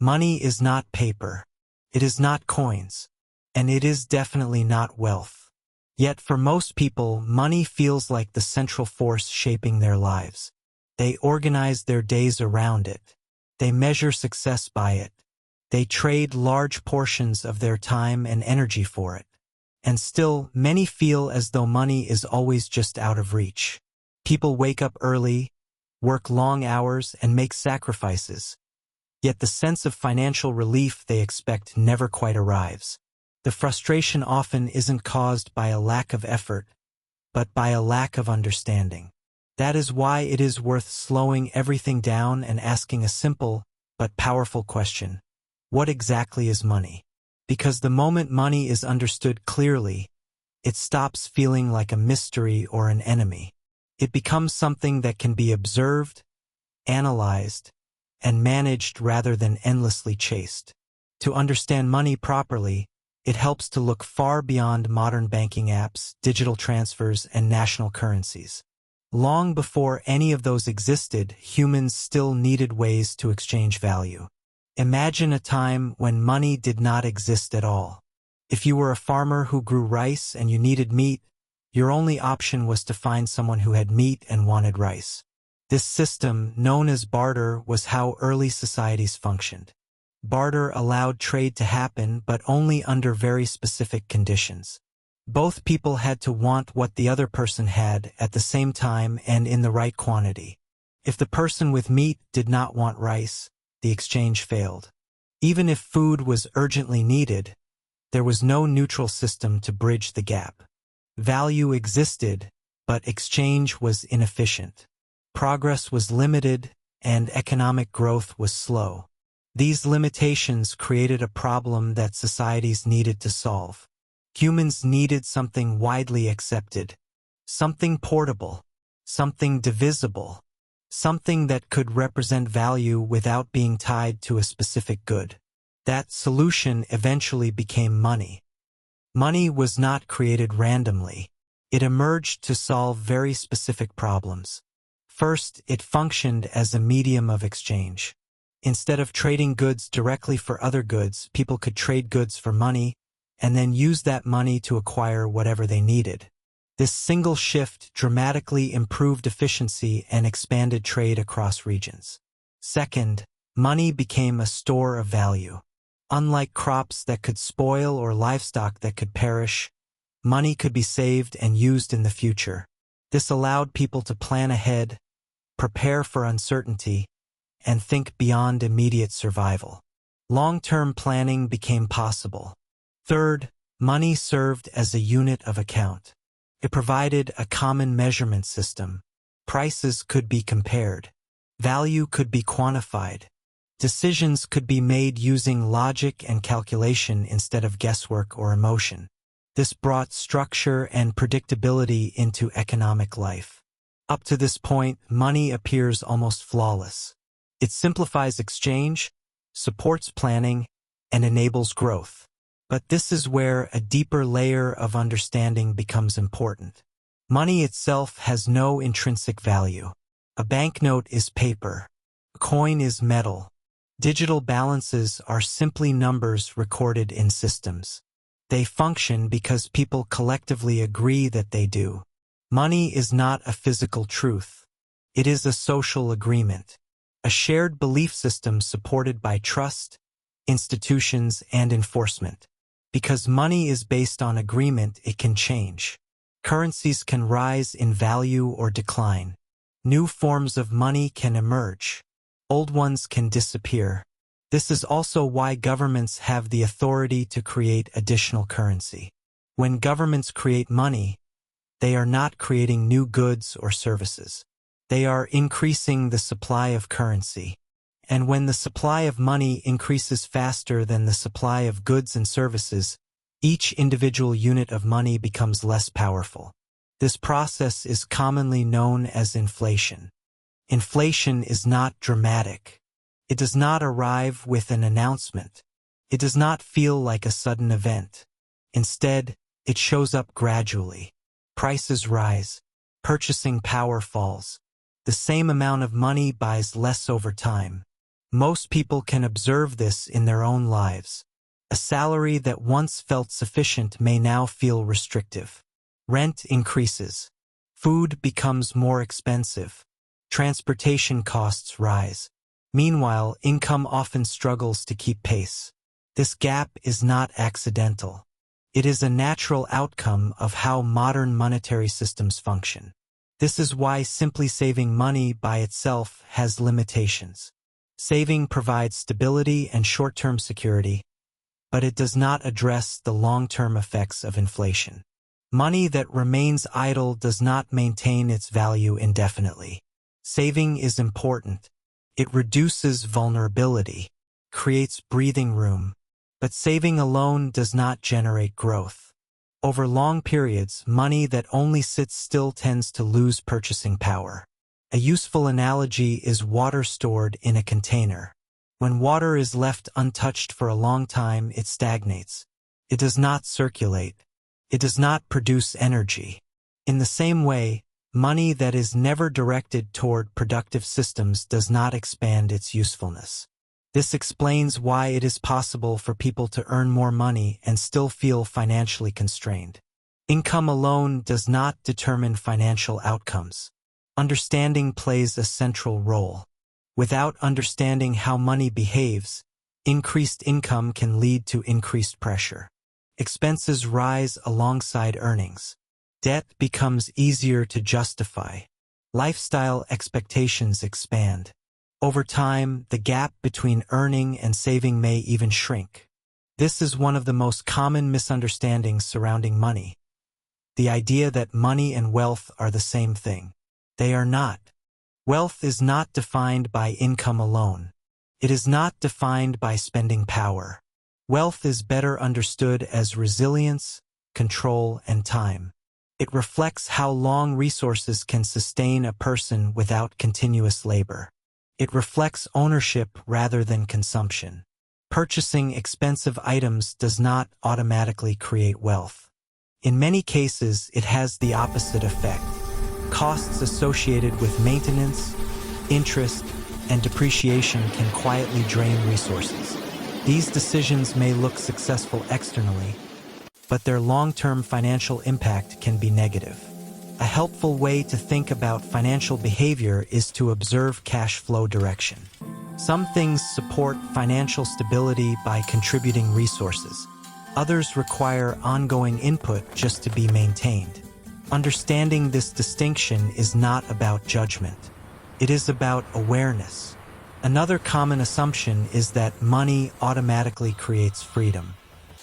Money is not paper. It is not coins. And it is definitely not wealth. Yet for most people, money feels like the central force shaping their lives. They organize their days around it. They measure success by it. They trade large portions of their time and energy for it. And still, many feel as though money is always just out of reach. People wake up early, work long hours, and make sacrifices. Yet the sense of financial relief they expect never quite arrives. The frustration often isn't caused by a lack of effort, but by a lack of understanding. That is why it is worth slowing everything down and asking a simple but powerful question. What exactly is money? Because the moment money is understood clearly, it stops feeling like a mystery or an enemy. It becomes something that can be observed, analyzed, and managed rather than endlessly chased. To understand money properly, it helps to look far beyond modern banking apps, digital transfers, and national currencies. Long before any of those existed, humans still needed ways to exchange value. Imagine a time when money did not exist at all. If you were a farmer who grew rice and you needed meat, your only option was to find someone who had meat and wanted rice. This system, known as barter, was how early societies functioned. Barter allowed trade to happen, but only under very specific conditions. Both people had to want what the other person had at the same time and in the right quantity. If the person with meat did not want rice, the exchange failed. Even if food was urgently needed, there was no neutral system to bridge the gap. Value existed, but exchange was inefficient. Progress was limited, and economic growth was slow. These limitations created a problem that societies needed to solve. Humans needed something widely accepted, something portable, something divisible, something that could represent value without being tied to a specific good. That solution eventually became money. Money was not created randomly. It emerged to solve very specific problems. First, it functioned as a medium of exchange. Instead of trading goods directly for other goods, people could trade goods for money and then use that money to acquire whatever they needed. This single shift dramatically improved efficiency and expanded trade across regions. Second, money became a store of value. Unlike crops that could spoil or livestock that could perish, money could be saved and used in the future. This allowed people to plan ahead, prepare for uncertainty, and think beyond immediate survival. Long-term planning became possible. Third, money served as a unit of account. It provided a common measurement system. Prices could be compared. Value could be quantified. Decisions could be made using logic and calculation instead of guesswork or emotion. This brought structure and predictability into economic life. Up to this point, money appears almost flawless. It simplifies exchange, supports planning, and enables growth. But this is where a deeper layer of understanding becomes important. Money itself has no intrinsic value. A banknote is paper. A coin is metal. Digital balances are simply numbers recorded in systems. They function because people collectively agree that they do. Money is not a physical truth. It is a social agreement, a shared belief system supported by trust, institutions, and enforcement. Because money is based on agreement, it can change. Currencies can rise in value or decline. New forms of money can emerge. Old ones can disappear. This is also why governments have the authority to create additional currency. When governments create money, they are not creating new goods or services. They are increasing the supply of currency. And when the supply of money increases faster than the supply of goods and services, each individual unit of money becomes less powerful. This process is commonly known as inflation. Inflation is not dramatic. It does not arrive with an announcement. It does not feel like a sudden event. Instead, it shows up gradually. Prices rise. Purchasing power falls. The same amount of money buys less over time. Most people can observe this in their own lives. A salary that once felt sufficient may now feel restrictive. Rent increases. Food becomes more expensive. Transportation costs rise. Meanwhile, income often struggles to keep pace. This gap is not accidental. It is a natural outcome of how modern monetary systems function. This is why simply saving money by itself has limitations. Saving provides stability and short-term security, but it does not address the long-term effects of inflation. Money that remains idle does not maintain its value indefinitely. Saving is important. It reduces vulnerability, creates breathing room, but saving alone does not generate growth. Over long periods, money that only sits still tends to lose purchasing power. A useful analogy is water stored in a container. When water is left untouched for a long time, it stagnates. It does not circulate. It does not produce energy. In the same way, money that is never directed toward productive systems does not expand its usefulness. This explains why it is possible for people to earn more money and still feel financially constrained. Income alone does not determine financial outcomes. Understanding plays a central role. Without understanding how money behaves, increased income can lead to increased pressure. Expenses rise alongside earnings. Debt becomes easier to justify. Lifestyle expectations expand. Over time, the gap between earning and saving may even shrink. This is one of the most common misunderstandings surrounding money. The idea that money and wealth are the same thing. They are not. Wealth is not defined by income alone. It is not defined by spending power. Wealth is better understood as resilience, control, and time. It reflects how long resources can sustain a person without continuous labor. It reflects ownership rather than consumption. Purchasing expensive items does not automatically create wealth. In many cases, it has the opposite effect. Costs associated with maintenance, interest, and depreciation can quietly drain resources. These decisions may look successful externally, but their long-term financial impact can be negative. A helpful way to think about financial behavior is to observe cash flow direction. Some things support financial stability by contributing resources. Others require ongoing input just to be maintained. Understanding this distinction is not about judgment. It is about awareness. Another common assumption is that money automatically creates freedom.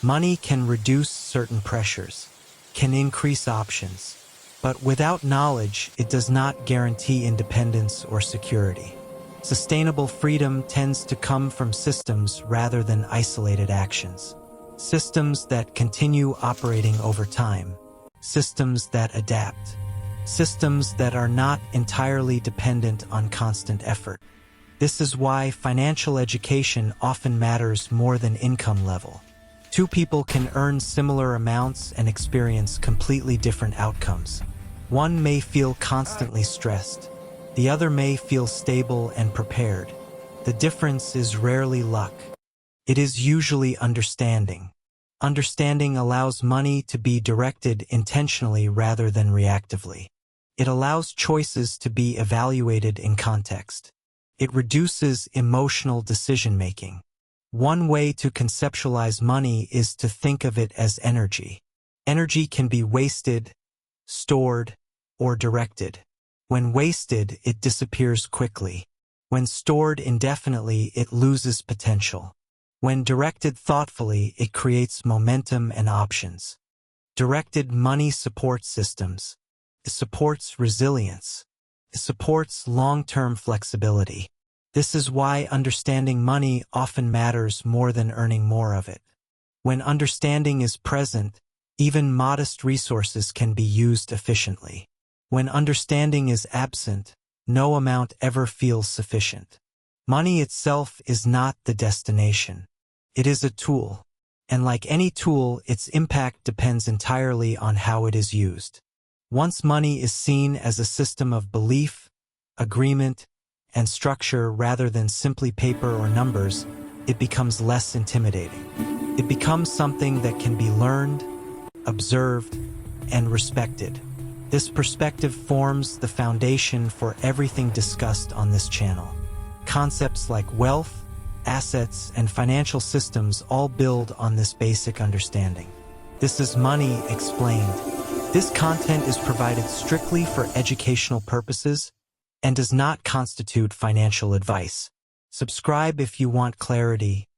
Money can reduce certain pressures, can increase options, but without knowledge, it does not guarantee independence or security. Sustainable freedom tends to come from systems rather than isolated actions. Systems that continue operating over time. Systems that adapt. Systems that are not entirely dependent on constant effort. This is why financial education often matters more than income level. Two people can earn similar amounts and experience completely different outcomes. One may feel constantly stressed. The other may feel stable and prepared. The difference is rarely luck. It is usually understanding. Understanding allows money to be directed intentionally rather than reactively. It allows choices to be evaluated in context. It reduces emotional decision-making. One way to conceptualize money is to think of it as energy. Energy can be wasted, stored, or directed. When wasted, it disappears quickly. When stored indefinitely, it loses potential. When directed thoughtfully, it creates momentum and options. Directed money supports systems. It supports resilience. It supports long-term flexibility. This is why understanding money often matters more than earning more of it. When understanding is present, even modest resources can be used efficiently. When understanding is absent, no amount ever feels sufficient. Money itself is not the destination. It is a tool. And like any tool, its impact depends entirely on how it is used. Once money is seen as a system of belief, agreement, and structure rather than simply paper or numbers, it becomes less intimidating. It becomes something that can be learned, observed, and respected. This perspective forms the foundation for everything discussed on this channel. Concepts like wealth, assets, and financial systems all build on this basic understanding. This is Money Explained. This content is provided strictly for educational purposes and does not constitute financial advice. Subscribe if you want clarity